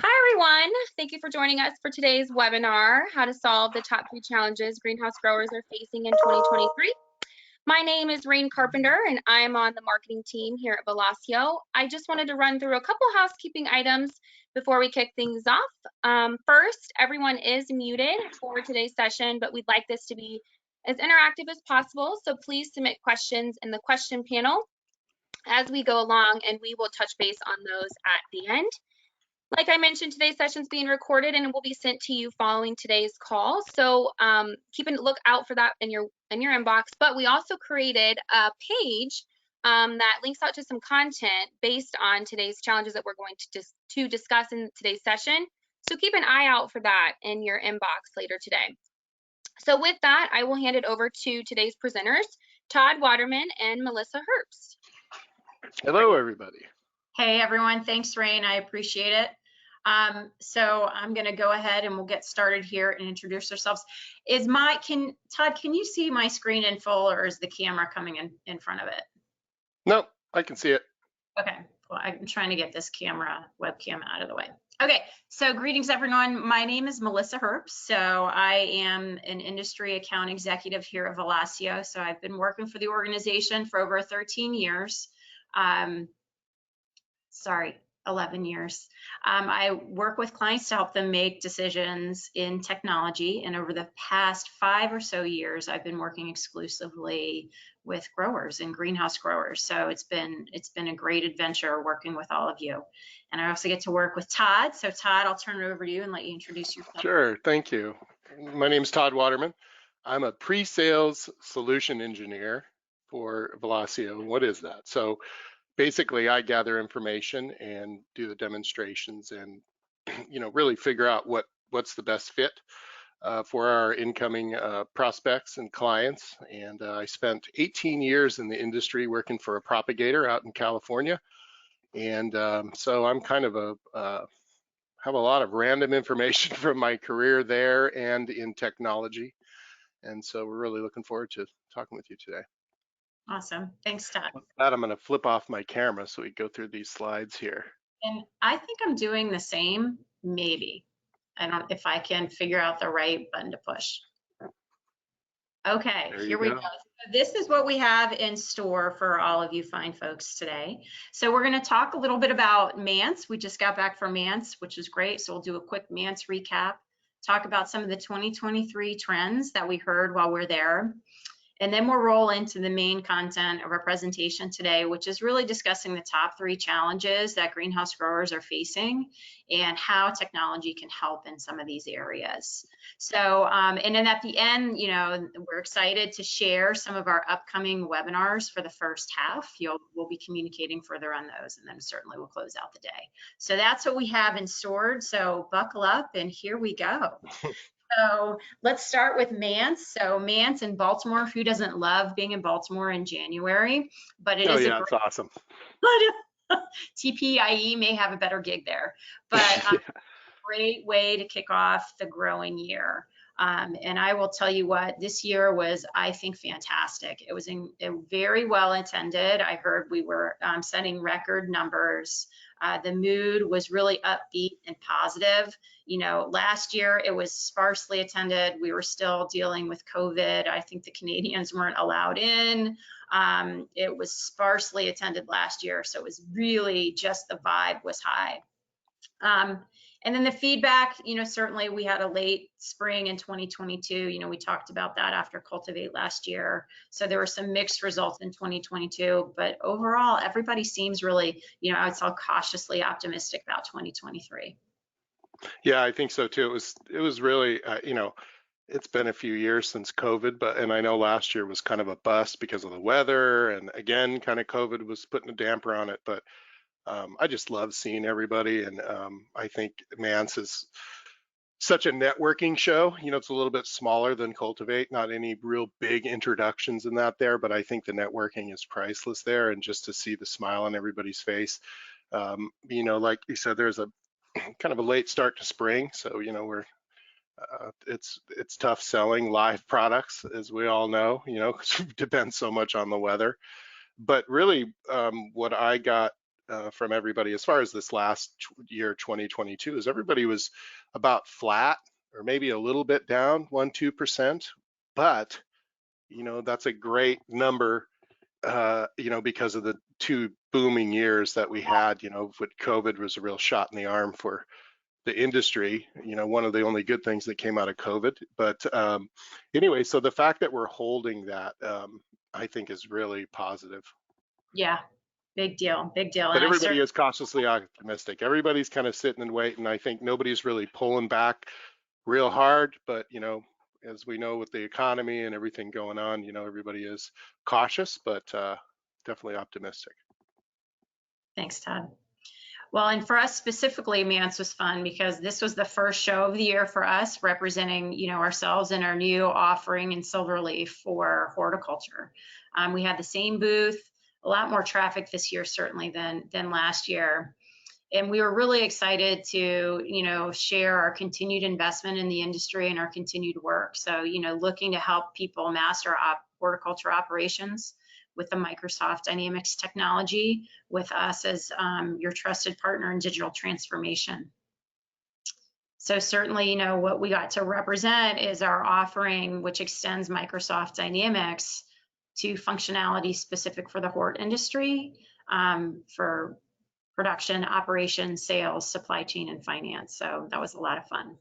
Hi, everyone. Thank you for joining us for today's webinar, How to Solve the Top 3 Challenges Greenhouse Growers Are Facing in 2023. My name is Rain Carpenter, and I'm on the marketing team here at Velosio. I just wanted to run through a couple housekeeping items before we kick things off. First, everyone is muted for today's session, but we'd like this to be as interactive as possible, so please submit questions in the question panel as we go along, and we will touch base on those at the end. Like I mentioned, today's session is being recorded and it will be sent to you following today's call. So keep a look out for that in your inbox. But we also created a page that links out to some content based on today's challenges that we're going to discuss in today's session. So keep an eye out for that in your inbox later today. So with that, I will hand it over to today's presenters, Todd Waterman and Melissa Herbst. Hello, everybody. Hey, everyone. Thanks, Rain. I appreciate it. So I'm going to go ahead and we'll get started here and introduce ourselves. Todd, can you see my screen in full, or is the camera coming in front of it? No, I can see it. Okay. Well, I'm trying to get this webcam out of the way. Okay. So greetings, everyone. My name is Melissa Herbst. So I am an industry account executive here at Velosio. So I've been working for the organization for over 13 years. 11 years. I work with clients to help them make decisions in technology, and over the past 5 or so years, I've been working exclusively with growers and greenhouse growers. So it's been a great adventure working with all of you. And I also get to work with Todd. So Todd, I'll turn it over to you and let you introduce yourself. Sure, thank you. My name is Todd Waterman. I'm a pre-sales solution engineer for Velosio. What is that? So basically, I gather information and do the demonstrations and, really figure out what's the best fit for our incoming prospects and clients. And I spent 18 years in the industry working for a propagator out in California. And so I'm kind of have a lot of random information from my career there and in technology. And so we're really looking forward to talking with you today. Awesome. Thanks, Todd. With that, I'm going to flip off my camera so we go through these slides here. And I think I'm doing the same, maybe. I don't know if I can figure out the right button to push. Okay, here we go. So this is what we have in store for all of you fine folks today. So we're going to talk a little bit about MANTS. We just got back from MANTS, which is great. So we'll do a quick MANTS recap, talk about some of the 2023 trends that we heard while we're there. And then we'll roll into the main content of our presentation today, which is really discussing the top 3 challenges that greenhouse growers are facing and how technology can help in some of these areas. So, and then at the end, we're excited to share some of our upcoming webinars for the first half. We'll be communicating further on those, and then certainly we'll close out the day. So that's what we have in store. So buckle up, and here we go. So let's start with MANTS. So MANTS in Baltimore. Who doesn't love being in Baltimore in January? But it is it's awesome. TPIE may have a better gig there, but great way to kick off the growing year. And I will tell you what, this year was, I think, fantastic. It was very well attended. I heard we were setting record numbers. The mood was really upbeat and positive. Last year it was sparsely attended. We were still dealing with COVID. I think the Canadians weren't allowed in. It was sparsely attended last year. So it was really just the vibe was high. And then the feedback, certainly we had a late spring in 2022. We talked about that after Cultivate last year. So there were some mixed results in 2022, but overall, everybody seems really, I would say cautiously optimistic about 2023. Yeah, I think so too. It was really, it's been a few years since COVID, and I know last year was kind of a bust because of the weather, and again, kind of COVID was putting a damper on it, but I just love seeing everybody, and I think MANTS is such a networking show. It's a little bit smaller than Cultivate, not any real big introductions in that there, but I think the networking is priceless there, and just to see the smile on everybody's face. Like you said, there's a kind of a late start to spring, so it's tough selling live products, as we all know, because it depends so much on the weather. But really, what I got from everybody as far as this last year, 2022, is everybody was about flat or maybe a little bit down, 1-2%. But that's a great number, because of the 2 booming years that we had. With COVID was a real shot in the arm for the industry, one of the only good things that came out of COVID. But anyway, so the fact that we're holding that, I think is really positive. Yeah, big deal, big deal. But And everybody is cautiously optimistic. Everybody's kind of sitting and waiting. I think nobody's really pulling back real hard, but as we know with the economy and everything going on, everybody is cautious, but definitely optimistic. Thanks, Todd. Well, and for us specifically, Mance was fun because this was the first show of the year for us, representing, ourselves and our new offering in SilverLeaf for horticulture. We had the same booth, a lot more traffic this year certainly than last year. And we were really excited to, share our continued investment in the industry and our continued work. So, looking to help people master horticulture operations with the Microsoft Dynamics technology, with us as your trusted partner in digital transformation. So certainly, what we got to represent is our offering, which extends Microsoft Dynamics to functionality specific for the hort industry, for production, operations, sales, supply chain, and finance. So that was a lot of fun.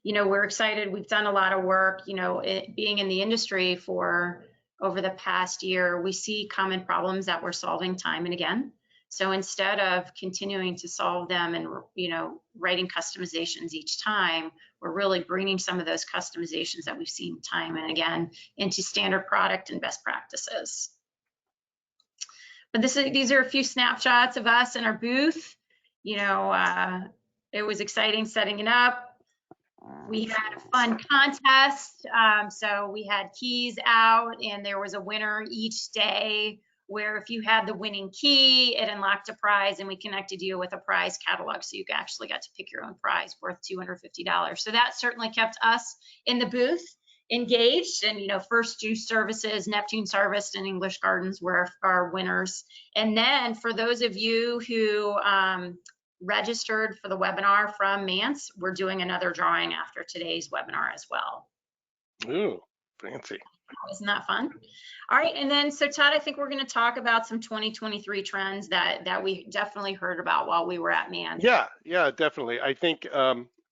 We're excited. We've done a lot of work, being in the industry for over the past year. We see common problems that we're solving time and again. So instead of continuing to solve them and, writing customizations each time, we're really bringing some of those customizations that we've seen time and again into standard product and best practices. But these are a few snapshots of us in our booth. It was exciting setting it up. We had a fun contest. So we had keys out and there was a winner each day where if you had the winning key, it unlocked a prize and we connected you with a prize catalog. So you actually got to pick your own prize worth $250. So that certainly kept us in the booth engaged. And, First Juice Services, Neptune's Harvest, and English Gardens were our winners. And then for those of you who registered for the webinar from Mance, we're doing another drawing after today's webinar as well. Ooh, fancy. Isn't that fun? All right, and then so Todd, I think we're going to talk about some 2023 trends that we definitely heard about while we were at Mance. Yeah, definitely. I think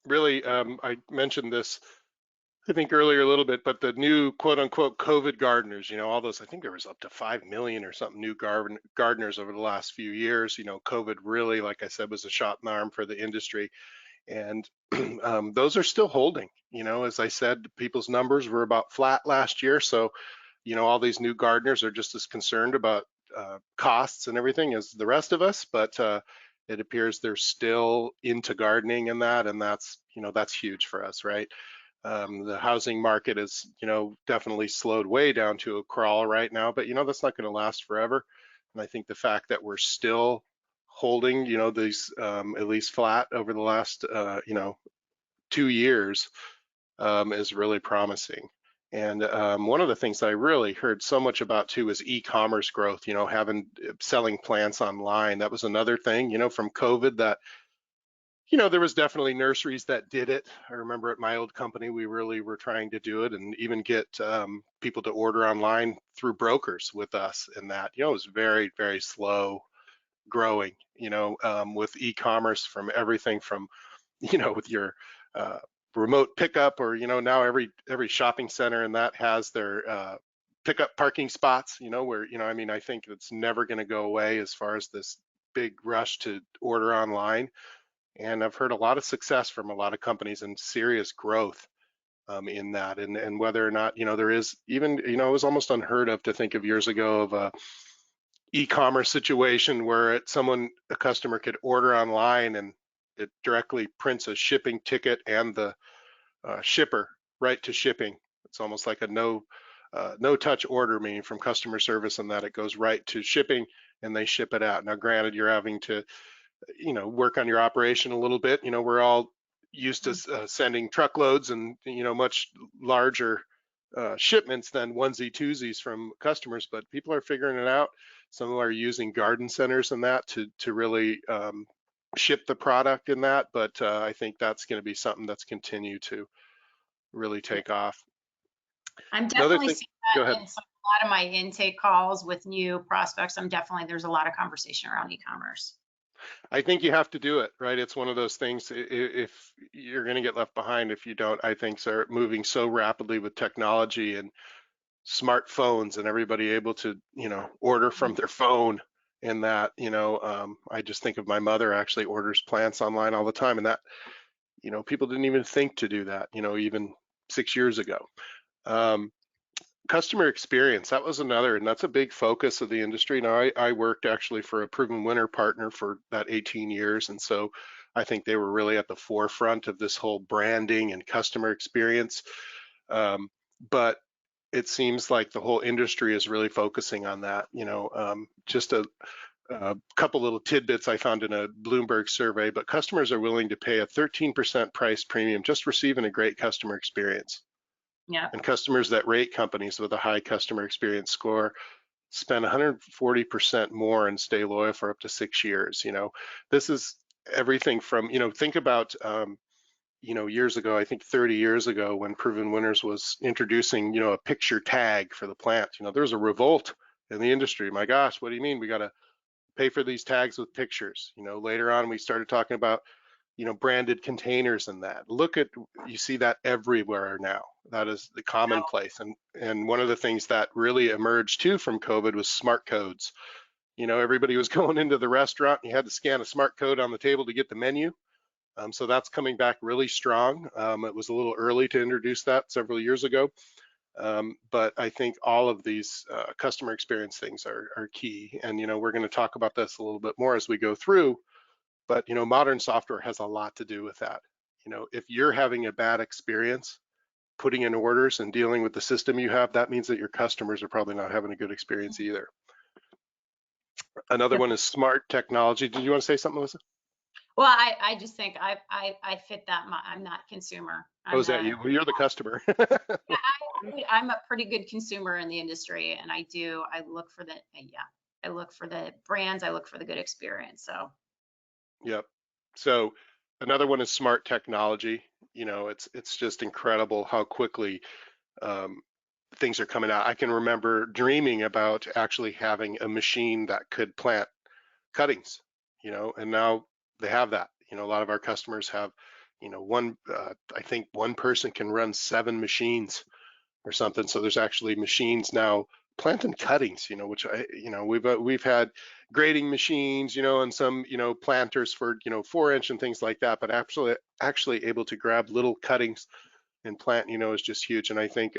really I mentioned this I think earlier a little bit, but the new quote unquote COVID gardeners, all those, I think there was up to 5 million or something new gardeners over the last few years. COVID really, like I said, was a shot in the arm for the industry. And those are still holding. As I said, people's numbers were about flat last year. So, all these new gardeners are just as concerned about costs and everything as the rest of us, but it appears they're still into gardening and that's, that's huge for us, right? The housing market is, definitely slowed way down to a crawl right now, but that's not going to last forever. And I think the fact that we're still holding, these at least flat over the last, 2 years is really promising. And one of the things that I really heard so much about too is e-commerce growth. Selling plants online. That was another thing, from COVID that. There was definitely nurseries that did it. I remember at my old company, we really were trying to do it and even get people to order online through brokers with us. And that, it was very, very slow growing, with e-commerce from everything from, with your remote pickup or, now every shopping center and that has their pickup parking spots, where, I think it's never going to go away as far as this big rush to order online. And I've heard a lot of success from a lot of companies and serious growth in that. And whether or not, there is even, it was almost unheard of to think of years ago of a e-commerce situation where a customer could order online and it directly prints a shipping ticket and the shipper right to shipping. It's almost like a no touch order, meaning from customer service, and that it goes right to shipping and they ship it out. Now, granted, you're having to work on your operation a little bit. We're all used to sending truckloads and, much larger shipments than onesie twosies from customers, but people are figuring it out. Some are using garden centers and that to really ship the product in that, but I think that's going to be something that's continue to really take off. I'm Another definitely thing, seeing go that ahead. in a lot of my intake calls with new prospects. There's a lot of conversation around e-commerce. I think you have to do it, right? It's one of those things, if you're going to get left behind if you don't. I think they're moving so rapidly with technology and smartphones and everybody able to, order from their phone, and that, I just think of my mother actually orders plants online all the time, and that, people didn't even think to do that, even 6 years ago. Customer experience, that was another, and that's a big focus of the industry. Now, I worked actually for a proven winner partner for that 18 years, and so I think they were really at the forefront of this whole branding and customer experience. But it seems like the whole industry is really focusing on that. Just a couple little tidbits I found in a Bloomberg survey, but customers are willing to pay a 13% price premium just receiving a great customer experience. Yeah. And customers that rate companies with a high customer experience score spend 140% more and stay loyal for up to 6 years. This is everything from, think about, years ago, I think 30 years ago, when Proven Winners was introducing, a picture tag for the plant, there was a revolt in the industry. My gosh, what do you mean we got to pay for these tags with pictures? Later on, we started talking about, branded containers and that. You see that everywhere now. That is the commonplace. And one of the things that really emerged too from COVID was smart codes. Everybody was going into the restaurant and you had to scan a smart code on the table to get the menu. So that's coming back really strong. It was a little early to introduce that several years ago. But I think all of these customer experience things are key. And, we're going to talk about this a little bit more as we go through. But, modern software has a lot to do with that. If you're having a bad experience putting in orders and dealing with the system you have, that means that your customers are probably not having a good experience either. Another one is smart technology. Did you want to say something, Melissa? Well, I just think I fit that. I'm not consumer. Oh, is that you? Well, you're the customer. Yeah, I'm a pretty good consumer in the industry, and I look for I look for the brands, I look for the good experience. So. Yep. So another one is smart technology. It's just incredible how quickly things are coming out. I can remember dreaming about actually having a machine that could plant cuttings, and now they have that. A lot of our customers have, I think one person can run 7 machines or something. So there's actually machines now planting cuttings, which we've had grading machines, and some, planters for, 4-inch and things like that, but actually able to grab little cuttings and plant, is just huge. And I think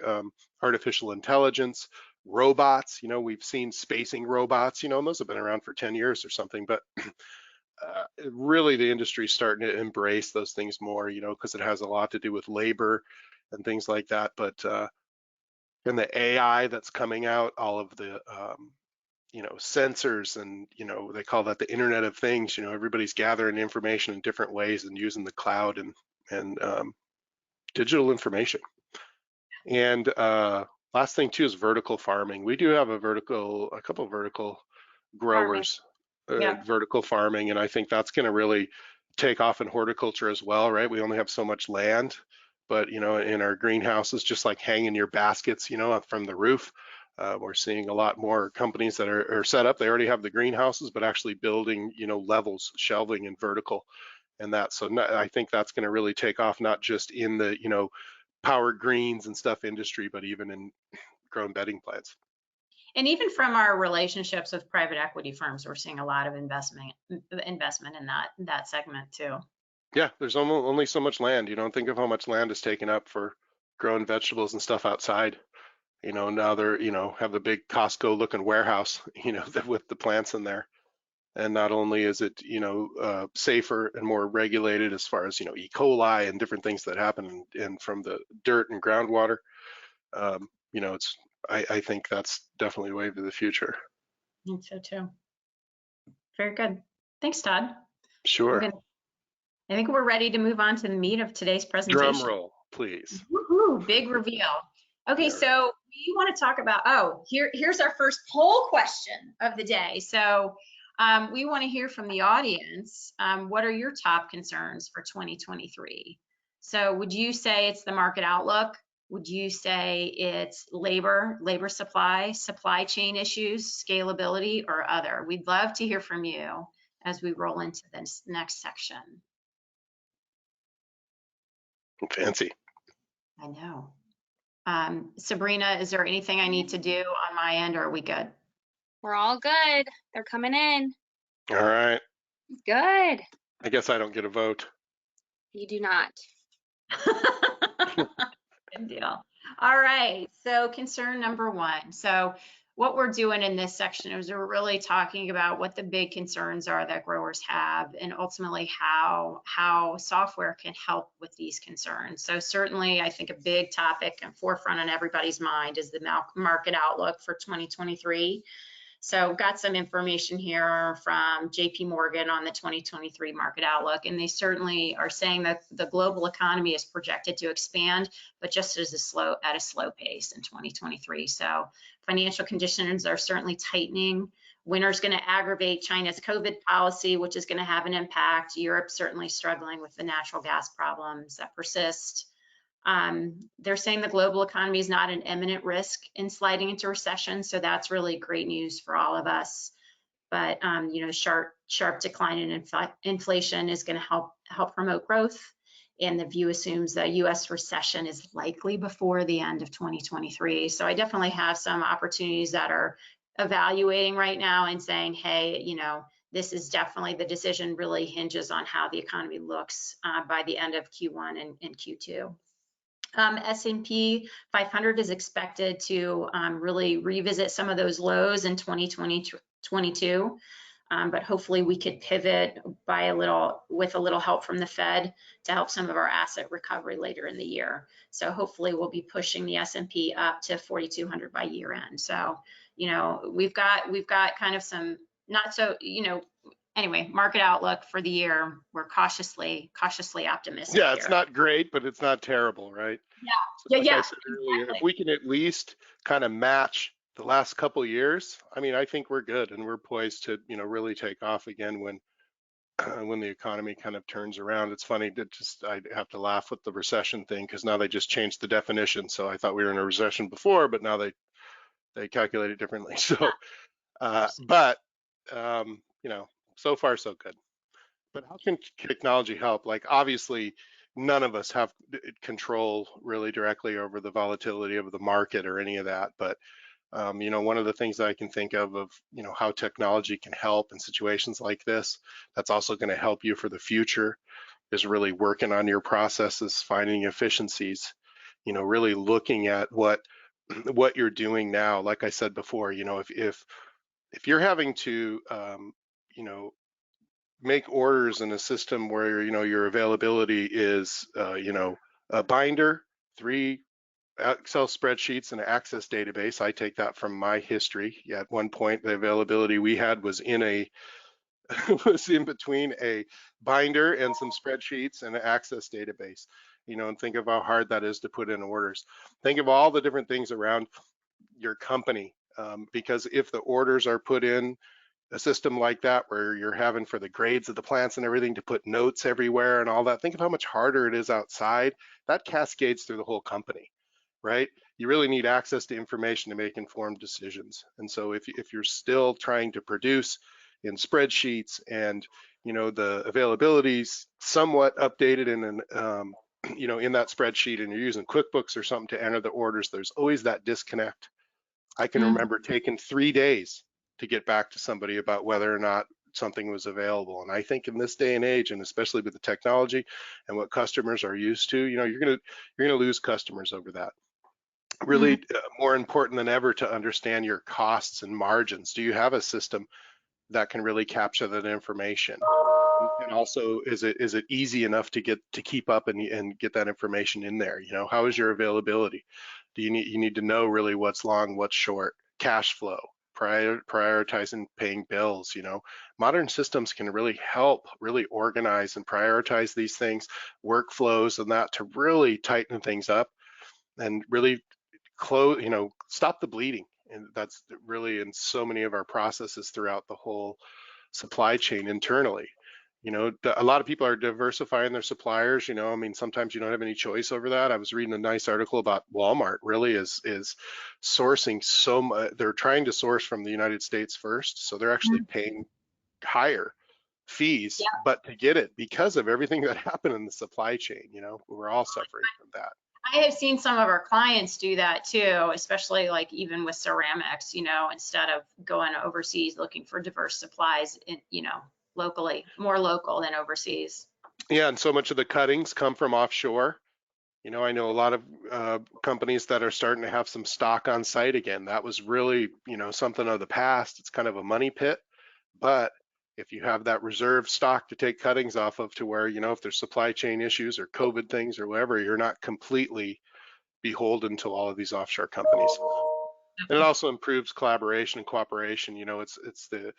artificial intelligence, robots, we've seen spacing robots, and those have been around for 10 years or something, but really the industry is starting to embrace those things more, because it has a lot to do with labor and things like that. But and the AI that's coming out, all of the sensors, and they call that the Internet of Things. Everybody's gathering information in different ways and using the cloud and digital information. And last thing too is vertical farming. We do have a couple of vertical growers, vertical farming, and I think that's going to really take off in horticulture as well, right? We only have so much land, but in our greenhouses, just like hanging your baskets, from the roof, we're seeing a lot more companies that are set up. They already have the greenhouses, but actually building, levels, shelving, and vertical, and that. So I think that's going to really take off, not just in the power greens and stuff industry, but even in grown bedding plants. And even from our relationships with private equity firms, we're seeing a lot of investment in that segment too. Yeah, there's only so much land. Think of how much land is taken up for growing vegetables and stuff outside. Now they're, have the big Costco looking warehouse, with the plants in there. And not only is it, safer and more regulated as far as, E. coli and different things that happen and from the dirt and groundwater, I think that's definitely a wave of the future. I think so too. Very good. Thanks, Todd. Sure. I think we're ready to move on to the meat of today's presentation. Drum roll, please. Woohoo, big reveal. Okay, so we want to talk about, here's our first poll question of the day. So we want to hear from the audience. What are your top concerns for 2023? So would you say it's the market outlook? Would you say it's labor supply, supply chain issues, scalability, or other? We'd love to hear from you as we roll into this next section. Fancy. I know. Sabrina, is there anything I need to do on my end, or are we good? We're all good. They're coming in. All right. Good. I guess I don't get a vote. You do not. Good deal. All right, so concern number one. So what we're doing in this section is we're really talking about what the big concerns are that growers have, and ultimately how software can help with these concerns. So certainly I think a big topic and forefront on everybody's mind is the market outlook for 2023. So got some information here from JP Morgan on the 2023 market outlook, and they certainly are saying that the global economy is projected to expand, but just at a slow pace in 2023. So financial conditions are certainly tightening. Winter's going to aggravate China's COVID policy, which is going to have an impact. Europe certainly struggling with the natural gas problems that persist. They're saying the global economy is not an imminent risk in sliding into recession, so that's really great news for all of us. But sharp decline in inflation is going to help promote growth, and the view assumes the U.S. recession is likely before the end of 2023. So I definitely have some opportunities that are evaluating right now and saying, hey, this is definitely, the decision really hinges on how the economy looks by the end of Q1 and Q2. S&P 500 is expected to really revisit some of those lows in 2022, but hopefully we could pivot with a little help from the Fed to help some of our asset recovery later in the year. So hopefully we'll be pushing the S&P up to 4,200 by year end. So we've got kind of some not so anyway, market outlook for the year, we're cautiously optimistic. Yeah, it's not great, but it's not terrible, right? Yeah, Like I said earlier, exactly. if we can at least kind of match the last couple of years, I mean, I think we're good and we're poised to, really take off again when the economy kind of turns around. It's funny that I have to laugh with the recession thing because now they just changed the definition. So I thought we were in a recession before, but now they calculate it differently. So, but so far so good. But how can technology help? Like obviously, none of us have control really directly over the volatility of the market or any of that. But one of the things that I can think of how technology can help in situations like this, that's also going to help you for the future, is really working on your processes, finding efficiencies, really looking at what you're doing now. Like I said before, if you're having to make orders in a system where your availability is a binder, 3 Excel spreadsheets, and an Access database. I take that from my history. Yeah, at one point the availability we had was in between a binder and some spreadsheets and an Access database. And think of how hard that is to put in orders. Think of all the different things around your company, because if the orders are put in a system like that where you're having for the grades of the plants and everything to put notes everywhere and all that, think of how much harder it is outside. That cascades through the whole company, right? You really need access to information to make informed decisions. And so if you're still trying to produce in spreadsheets and the availability's somewhat updated in an in that spreadsheet, and you're using QuickBooks or something to enter the orders, there's always that disconnect. I can remember taking 3 days to get back to somebody about whether or not something was available. And I think in this day and age, and especially with the technology and what customers are used to, you're gonna lose customers over that. Really more important than ever to understand your costs and margins. Do you have a system that can really capture that information? And also, is it easy enough to keep up and get that information in there? How is your availability? Do you need to know really what's long, what's short, cash flow, prioritizing paying bills? Modern systems can really help really organize and prioritize these things, workflows and that, to really tighten things up and really close, stop the bleeding. And that's really in so many of our processes throughout the whole supply chain internally. A lot of people are diversifying their suppliers. I mean, sometimes you don't have any choice over that. I was reading a nice article about Walmart really is sourcing so much. They're trying to source from the United States first, so they're actually paying higher fees, Yeah. but to get it because of everything that happened in the supply chain. We're all suffering from that. I have seen some of our clients do that too, especially like even with ceramics, instead of going overseas looking for diverse supplies, locally, more local than overseas. Yeah, and so much of the cuttings come from offshore. I know a lot of companies that are starting to have some stock on site again. That was really, something of the past. It's kind of a money pit, but if you have that reserve stock to take cuttings off of, to where, if there's supply chain issues or COVID things or whatever, you're not completely beholden to all of these offshore companies. And it also improves collaboration and cooperation. It's the,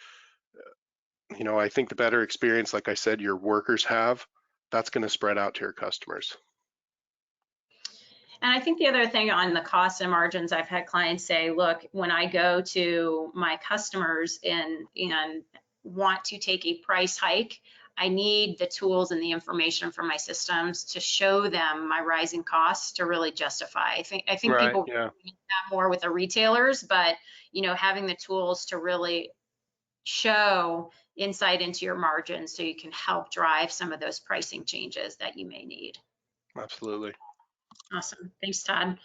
I think the better experience, like I said, your workers have, that's going to spread out to your customers. And I think the other thing on the costs and margins, I've had clients say, look, when I go to my customers and want to take a price hike, I need the tools and the information from my systems to show them my rising costs to really justify. I think Right, people yeah. need that more with the retailers, but having the tools to really show insight into your margins so you can help drive some of those pricing changes that you may need. Absolutely. Awesome. Thanks, Todd.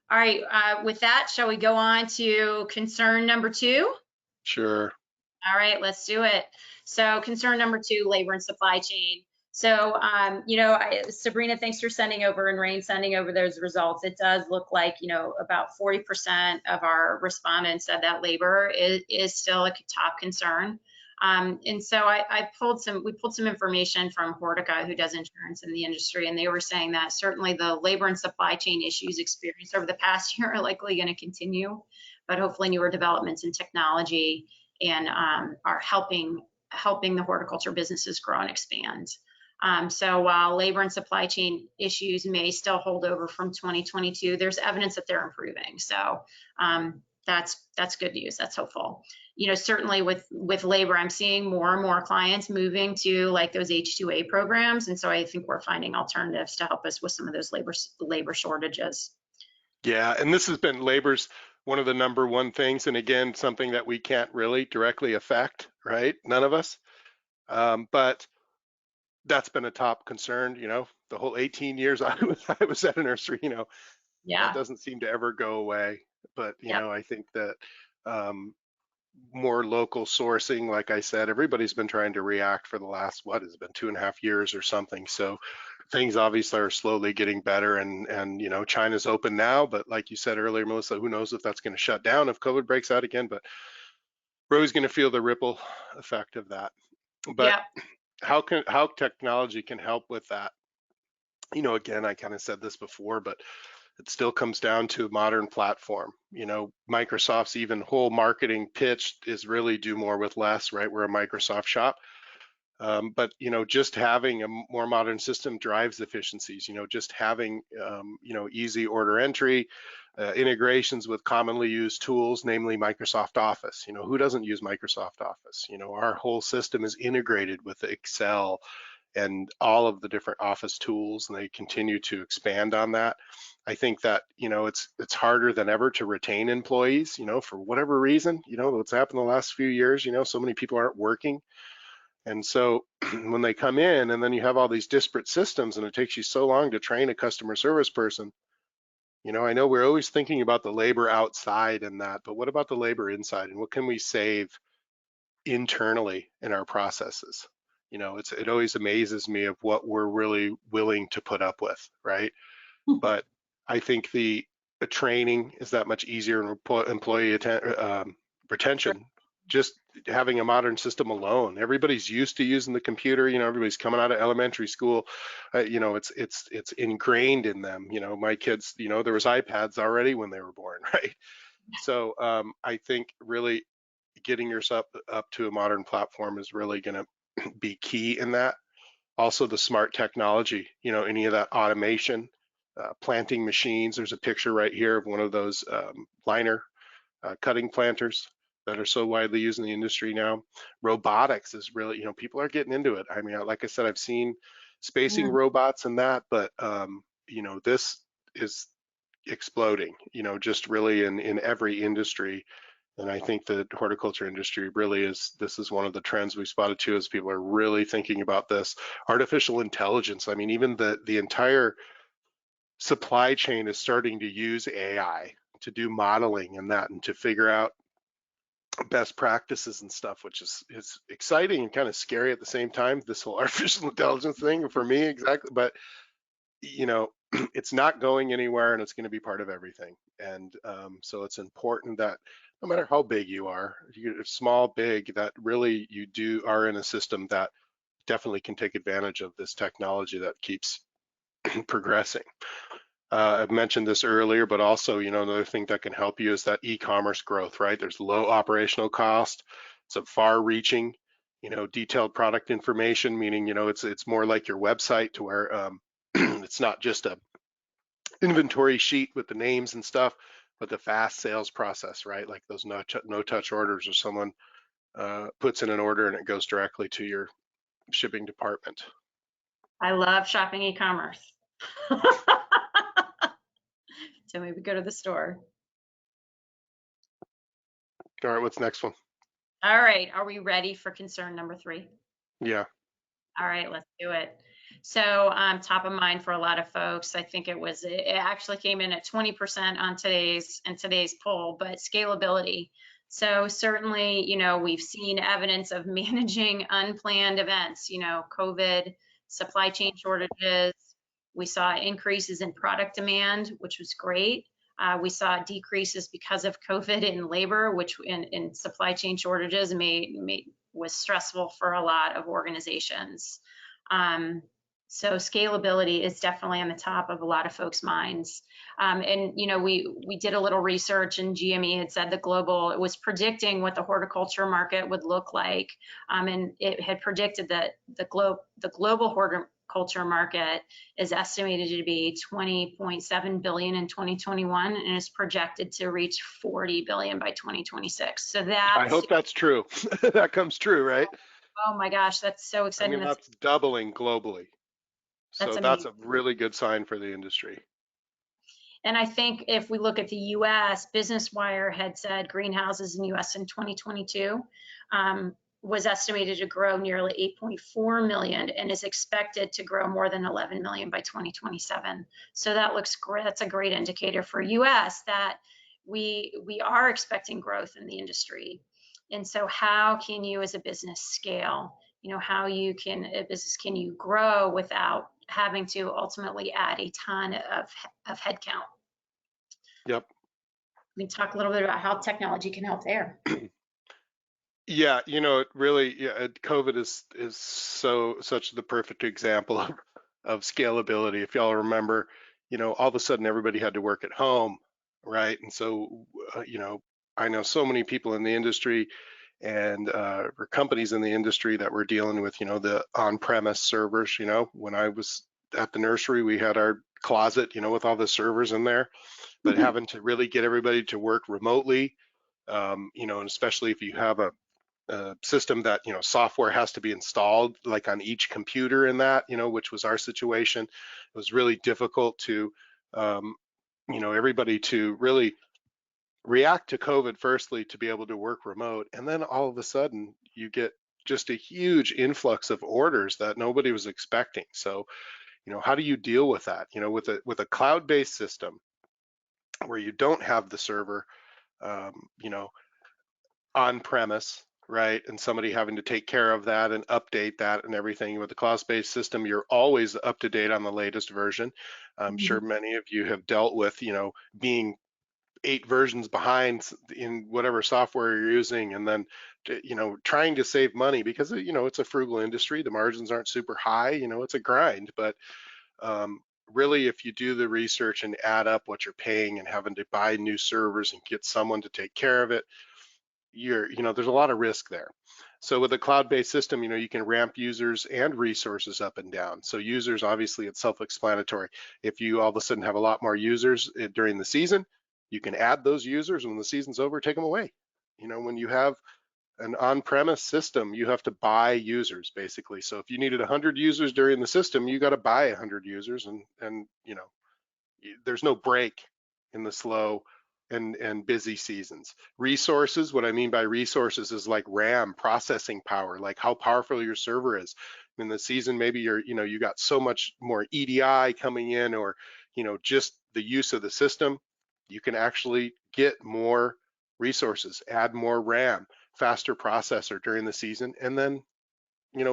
All right, with that, shall we go on to concern number 2? Sure. All right, let's do it. So concern number 2, labor and supply chain. So, Sabrina, thanks for sending over, and Rain sending over those results. It does look like, about 40% of our respondents said that labor is still a top concern. And so we pulled some information from Hortica, who does insurance in the industry, and they were saying that certainly the labor and supply chain issues experienced over the past year are likely going to continue, but hopefully newer developments in technology and are helping the horticulture businesses grow and expand. So while labor and supply chain issues may still hold over from 2022, there's evidence that they're improving. So that's good news. That's hopeful. Certainly with labor, I'm seeing more and more clients moving to like those H-2A programs, and so I think we're finding alternatives to help us with some of those labor shortages. Yeah, and this has been labor's one of the number one things, and again, something that we can't really directly affect, right? None of us. But that's been a top concern, the whole 18 years I was at a nursery, Yeah. that doesn't seem to ever go away. But, Yep. I think that more local sourcing, like I said, everybody's been trying to react for the last, what has it been, 2.5 years or something. So things obviously are slowly getting better, and China's open now, but like you said earlier, Melissa, who knows if that's going to shut down if COVID breaks out again, but we're always going to feel the ripple effect of that. But Yep. how technology can help with that? Again, I kind of said this before, but it still comes down to a modern platform. Microsoft's even whole marketing pitch is really do more with less, right? We're a Microsoft shop. But just having a more modern system drives efficiencies. Just having easy order entry, integrations with commonly used tools, namely Microsoft Office. Who doesn't use Microsoft Office? Our whole system is integrated with Excel and all of the different Office tools, and they continue to expand on that. I think that it's harder than ever to retain employees. For whatever reason, what's happened the last few years. So many people aren't working. And so when they come in and then you have all these disparate systems and it takes you so long to train a customer service person, I know we're always thinking about the labor outside and that, but what about the labor inside, and what can we save internally in our processes? It always amazes me of what we're really willing to put up with, right? But I think the training is that much easier, and employee retention, just having a modern system alone. Everybody's used to using the computer. Everybody's coming out of elementary school. It's ingrained in them. My kids, there was iPads already when they were born, right? So I think really getting yourself up to a modern platform is really going to be key in that. Also, the smart technology. Any of that automation. planting machines. There's a picture right here of one of those liner cutting planters that are so widely used in the industry now. Robotics is really, people are getting into it. I mean, like I said, I've seen spacing robots and that, but this is exploding, just really in every industry. And I think the horticulture industry really this is one of the trends we spotted too, as people are really thinking about this. Artificial intelligence, I mean, even the entire supply chain is starting to use AI to do modeling and that, and to figure out best practices and stuff, which is exciting and kind of scary at the same time, this whole artificial intelligence thing for me. Exactly. But it's not going anywhere, and it's going to be part of everything. And so it's important that no matter how big you are, you're small, big, that really you are in a system that definitely can take advantage of this technology that keeps progressing. I've mentioned this earlier, but also, another thing that can help you is that e-commerce growth, right? There's low operational cost. It's a far-reaching, detailed product information, meaning, it's more like your website, to where it's not just a inventory sheet with the names and stuff, but the fast sales process, right? Like those no-touch orders, or someone puts in an order and it goes directly to your shipping department. I love shopping e-commerce. So maybe go to the store. All right, what's next one? All right, are we ready for concern number 3? Yeah. All right, let's do it. So top of mind for a lot of folks, I think it actually came in at 20% on today's poll, but scalability. So certainly, we've seen evidence of managing unplanned events, COVID, supply chain shortages. We saw increases in product demand, which was great. We saw decreases because of COVID in labor, which in supply chain shortages was stressful for a lot of organizations. So scalability is definitely on the top of a lot of folks' minds. And we did a little research, and GME had said it was predicting what the horticulture market would look like, and it had predicted that the global horticulture market is estimated to be 20.7 billion in 2021, and is projected to reach 40 billion by 2026. So I hope that's true. That comes true, right? Oh my gosh, that's so exciting. I mean, that's doubling globally. So that's a really good sign for the industry. And I think if we look at the US, Business Wire had said greenhouses in the US in 2022 was estimated to grow nearly 8.4 million, and is expected to grow more than 11 million by 2027. So that looks great. That's a great indicator for US that we are expecting growth in the industry. And so how can you as a business scale? How can you grow without having to ultimately add a ton of headcount? Yep. We talk a little bit about how technology can help there. Yeah, it really, COVID is such the perfect example of scalability. If y'all remember, all of a sudden everybody had to work at home, right? And so, I know so many people in the industry and or companies in the industry that were dealing with, the on-premise servers. When I was at the nursery, we had our closet, with all the servers in there, but having to really get everybody to work remotely, and especially if you have a system that, software has to be installed like on each computer in that, which was our situation. It was really difficult to, everybody to really react to COVID, firstly, to be able to work remote. And then all of a sudden you get just a huge influx of orders that nobody was expecting. So, how do you deal with that? With a cloud-based system where you don't have the server, on premise, right? And somebody having to take care of that and update that and everything. With the cloud-based system, you're always up to date on the latest version. I'm sure many of you have dealt with, being 8 versions behind in whatever software you're using, and then, trying to save money because, it's a frugal industry. The margins aren't super high, it's a grind. But really, if you do the research and add up what you're paying and having to buy new servers and get someone to take care of it, there's a lot of risk there. So with a cloud-based system, you can ramp users and resources up and down. So users, obviously, it's self-explanatory. If you all of a sudden have a lot more users during the season, you can add those users. When the season's over, take them away. When you have an on-premise system, you have to buy users basically. So if you needed 100 users during the system, you got to buy 100 users, and there's no break in the slow and busy seasons. Resources, what I mean by resources is like RAM, processing power, like how powerful your server is. In the season, maybe you got so much more EDI coming in, or just the use of the system, you can actually get more resources, add more RAM, faster processor during the season, and then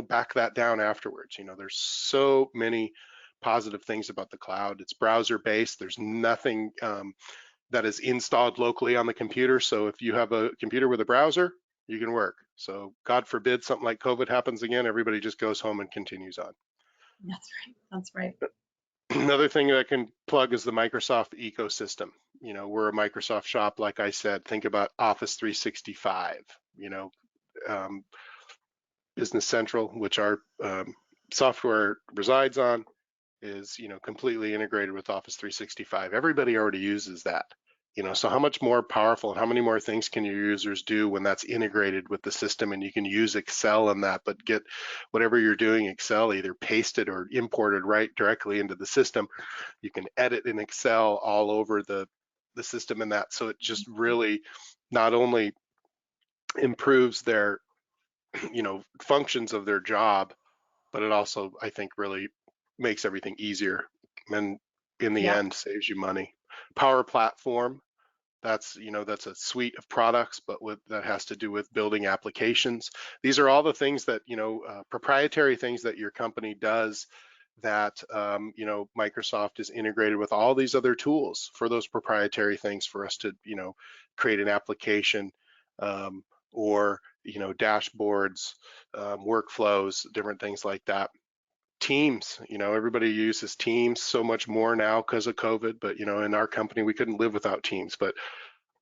back that down afterwards. There's so many positive things about the cloud. It's browser based. There's nothing that is installed locally on the computer. So if you have a computer with a browser, you can work. So God forbid something like COVID happens again, everybody just goes home and continues on. That's right. That's right. Another thing that I can plug is the Microsoft ecosystem. We're a Microsoft shop, like I said. Think about Office 365, Business Central, which our software resides on, is completely integrated with Office 365. Everybody already uses that. So how much more powerful and how many more things can your users do when that's integrated with the system, and you can use Excel in that, but get whatever you're doing Excel either pasted or imported right directly into the system. You can edit in Excel all over the system in that. So it just really not only improves their functions of their job, but it also, I think, really makes everything easier, and in the end saves you money. Power Platform, that's a suite of products, but that has to do with building applications. These are all the things that proprietary things that your company does that Microsoft is integrated with all these other tools for those proprietary things for us to create an application, or dashboards, workflows, different things like that. Teams, everybody uses Teams so much more now because of COVID, but in our company we couldn't live without Teams. But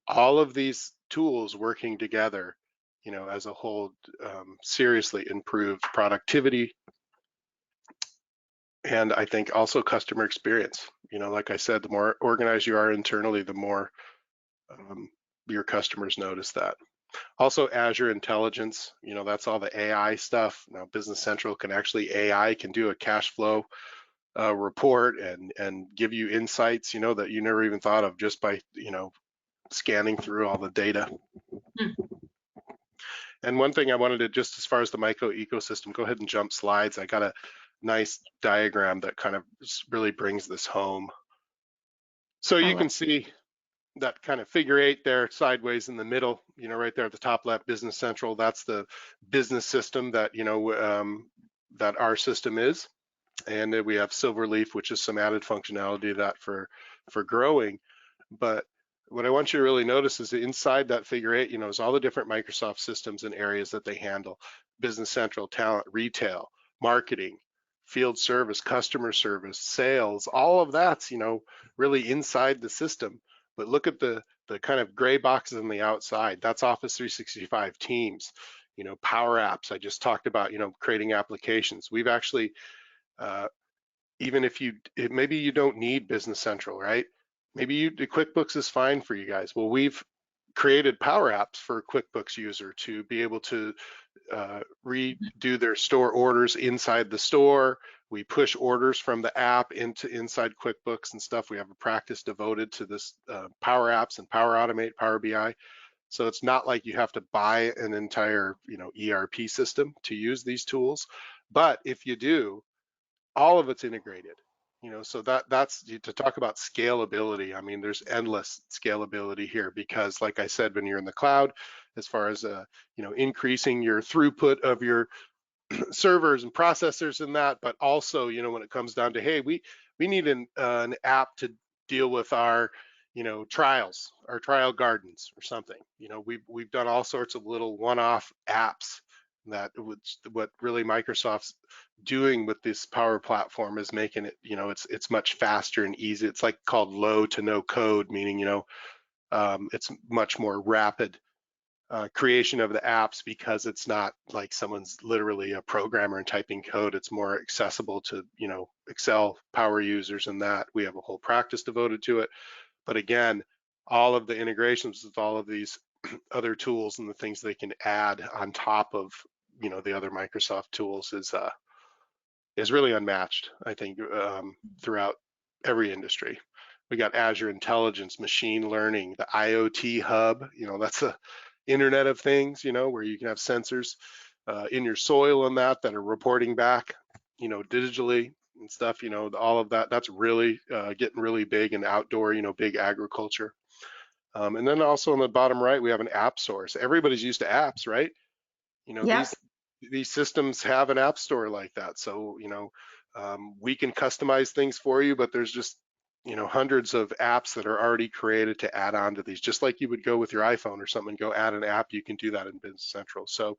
all of these tools working together, as a whole, seriously improved productivity, and I think also customer experience. Like I said, the more organized you are internally, the more your customers notice that. Also, Azure Intelligence, that's all the AI stuff. Now, Business Central can actually, AI can do a cash flow report and give you insights, that you never even thought of just by, scanning through all the data. And one thing I wanted to, just as far as the micro ecosystem, go ahead and jump slides. I got a nice diagram that kind of really brings this home. So you can see that kind of figure 8 there sideways in the middle, right there at the top left, Business Central. That's the business system that that our system is, and then we have SilverLeaf, which is some added functionality of that for growing. But what I want you to really notice is that inside that figure 8, is all the different Microsoft systems and areas that they handle: Business Central, talent, retail, marketing, field service, customer service, sales. All of that's really inside the system. But look at the kind of gray boxes on the outside. That's Office 365, Teams, Power Apps. I just talked about, creating applications. We've actually, even if maybe you don't need Business Central, right? Maybe the QuickBooks is fine for you guys. Well, we've created Power Apps for a QuickBooks user to be able to redo their store orders inside the store. We push orders from the app inside QuickBooks and stuff. We have a practice devoted to this Power Apps and Power Automate, Power BI. So it's not like you have to buy an entire ERP system to use these tools. But if you do, all of it's integrated. So that's to talk about scalability. I mean, there's endless scalability here, because like I said, when you're in the cloud, as far as increasing your throughput of your servers and processors and that, but also when it comes down to, hey, we need an app to deal with our trials, our trial gardens or something. We've done all sorts of little one-off apps that what really Microsoft's doing with this Power Platform is making it, it's much faster and easy. It's like called low to no code, meaning it's much more rapid creation of the apps, because it's not like someone's literally a programmer and typing code. It's more accessible to, you know, Excel power users, and that we have a whole practice devoted to it. But again, all of the integrations with all of these other tools and the things they can add on top of, you know, the other Microsoft tools is really unmatched, I think, throughout every industry. We got Azure Intelligence, machine learning, the IoT hub, you know, that's a Internet of Things, you know, where you can have sensors in your soil and that are reporting back, you know, digitally and stuff, you know, all of that, that's really getting really big in outdoor, you know, big agriculture. And then also on the bottom right, we have an app source. Everybody's used to apps, right? You know, Yep. these systems have an app store like that. So, you know, we can customize things for you, but there's just, you know, hundreds of apps that are already created to add on to these. Just like you would go with your iPhone or something, go add an app, you can do that in Business Central. So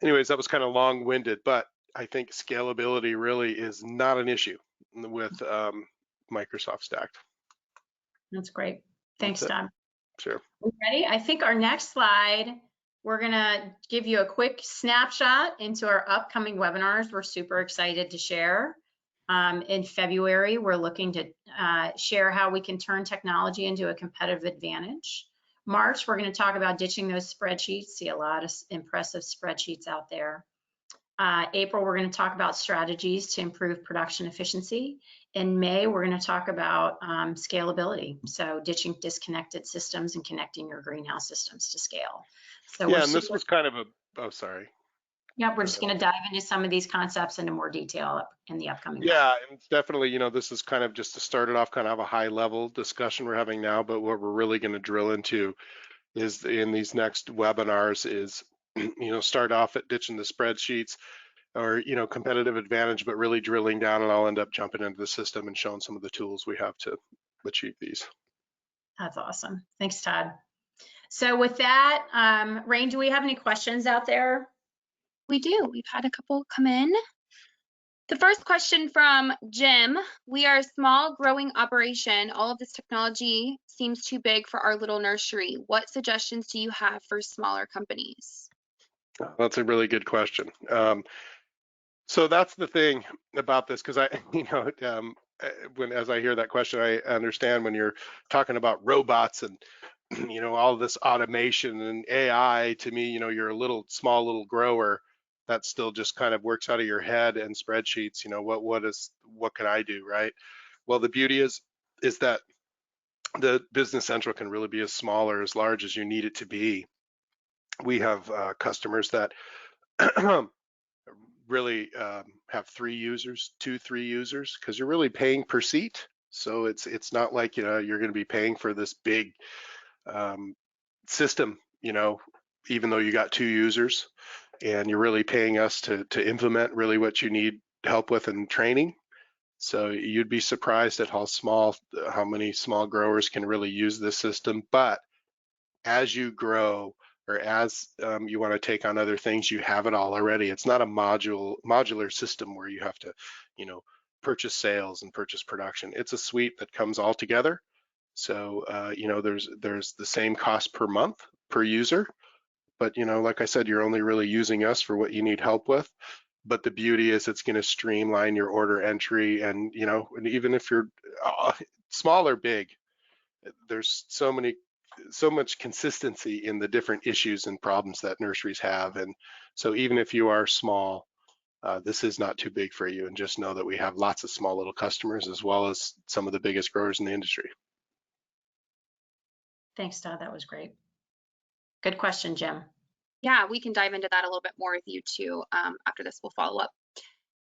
anyways, that was kind of long-winded, but I think scalability really is not an issue with Microsoft Stacked. That's great. Thanks, That's it. Todd. Sure. Ready? I think our next slide, we're gonna give you a quick snapshot into our upcoming webinars. We're super excited to share. In February, we're looking to share how we can turn technology into a competitive advantage. March, we're going to talk about ditching those spreadsheets. See a lot of impressive spreadsheets out there. April, we're going to talk about strategies to improve production efficiency. In May, we're going to talk about scalability. So ditching disconnected systems and connecting your greenhouse systems to scale. So yeah, and this was kind of a, oh, sorry. Yeah, we're just going to dive into some of these concepts into more detail in the upcoming. Yeah, and it's definitely, you know, this is kind of just to start it off, kind of a high level discussion we're having now, but what we're really going to drill into is in these next webinars is, you know, start off at ditching the spreadsheets or, you know, competitive advantage, but really drilling down, and I'll end up jumping into the system and showing some of the tools we have to achieve these. That's awesome. Thanks, Todd. So with that, Rain, do we have any questions out there? We do. We've had a couple come in. The first question from Jim: we are a small growing operation. All of this technology seems too big for our little nursery. What suggestions do you have for smaller companies? That's a really good question. So that's the thing about this, because I, you know, as I hear that question, I understand when you're talking about robots and, you know, all this automation and AI, to me, you know, you're a small little grower that still just kind of works out of your head and spreadsheets. You know, what can I do, right? Well, the beauty is that the Business Central can really be as small or as large as you need it to be. We have customers that really have 3 users, 2-3 users, because you're really paying per seat. So it's not like, you know, you're going to be paying for this big system, you know, even though you got 2 users, and you're really paying us to implement really what you need help with in training. So you'd be surprised at how many small growers can really use this system. But as you grow, or as you want to take on other things, you have it all already. It's not a modular system where you have to, you know, purchase sales and purchase production. It's a suite that comes all together. So you know, there's the same cost per month per user, but, you know, like I said, you're only really using us for what you need help with. But the beauty is it's going to streamline your order entry, and, you know, and even if you're small or big, there's so much consistency in the different issues and problems that nurseries have. And so even if you are small, this is not too big for you, and just know that we have lots of small little customers as well as some of the biggest growers in the industry. Thanks, Todd. That was great. Good question, Jim. Yeah, we can dive into that a little bit more with you too. After this, we'll follow up.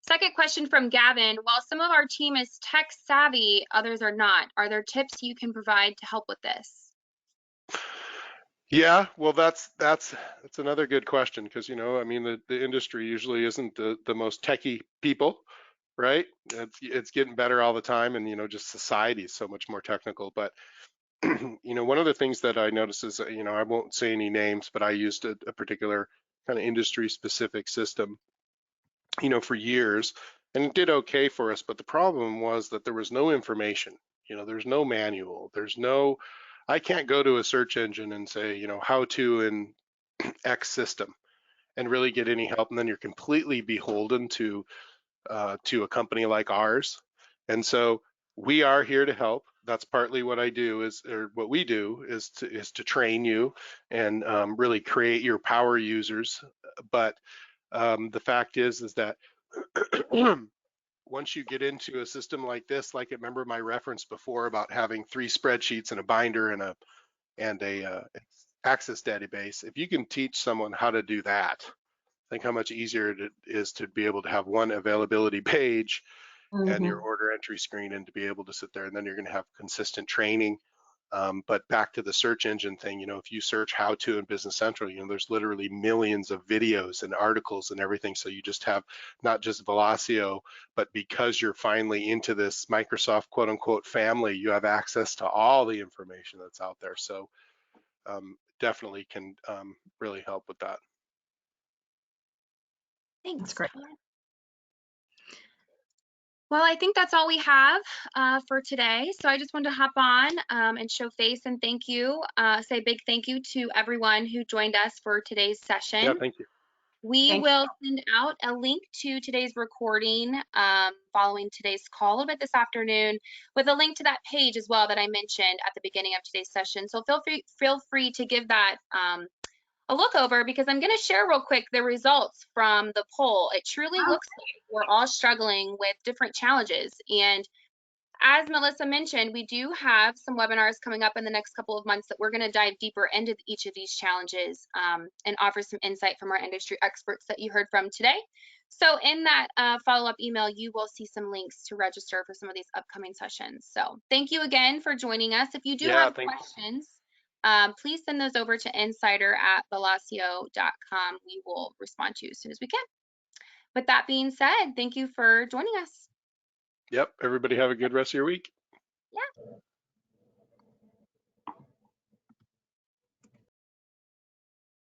Second question from Gavin: while some of our team is tech savvy, others are not. Are there tips you can provide to help with this? Yeah, well, that's another good question, because, you know, I mean, the industry usually isn't the most techie people, right? It's getting better all the time, and, you know, just society is so much more technical. But you know, one of the things that I noticed is, you know, I won't say any names, but I used a particular kind of industry specific system, you know, for years, and it did okay for us. But the problem was that there was no information. You know, there's no manual, there's no I can't go to a search engine and say, you know, how to in X system and really get any help. And then you're completely beholden to a company like ours. And so we are here to help. That's partly what I do or what we do is to train you and really create your power users. But the fact is that once you get into a system like this, like remember my reference before about having 3 spreadsheets and a binder and a access database, if you can teach someone how to do that, think how much easier it is to be able to have one availability page and your order entry screen and to be able to sit there, and then you're going to have consistent training. But back to the search engine thing, you know, if you search how to in Business Central, you know, there's literally millions of videos and articles and everything. So you just have not just Velosio, but because you're finally into this Microsoft quote unquote family, you have access to all the information that's out there. So definitely can really help with that. Thanks. That's great. Well, I think that's all we have for today. So I just wanted to hop on and show face and thank you, say a big thank you to everyone who joined us for today's session. Yeah, thank you. We will send out a link to today's recording following today's call a little bit this afternoon with a link to that page as well that I mentioned at the beginning of today's session. So feel free to give that a look over, because I'm going to share real quick the results from the poll. It truly looks like we're all struggling with different challenges. And as Melissa mentioned, we do have some webinars coming up in the next couple of months that we're going to dive deeper into each of these challenges and offer some insight from our industry experts that you heard from today. So in that follow-up email, you will see some links to register for some of these upcoming sessions. So thank you again for joining us. If you do have questions, please send those over to insider@velosio.com. We will respond to you as soon as we can. With that being said, thank you for joining us. Yep, everybody have a good rest of your week. Yeah.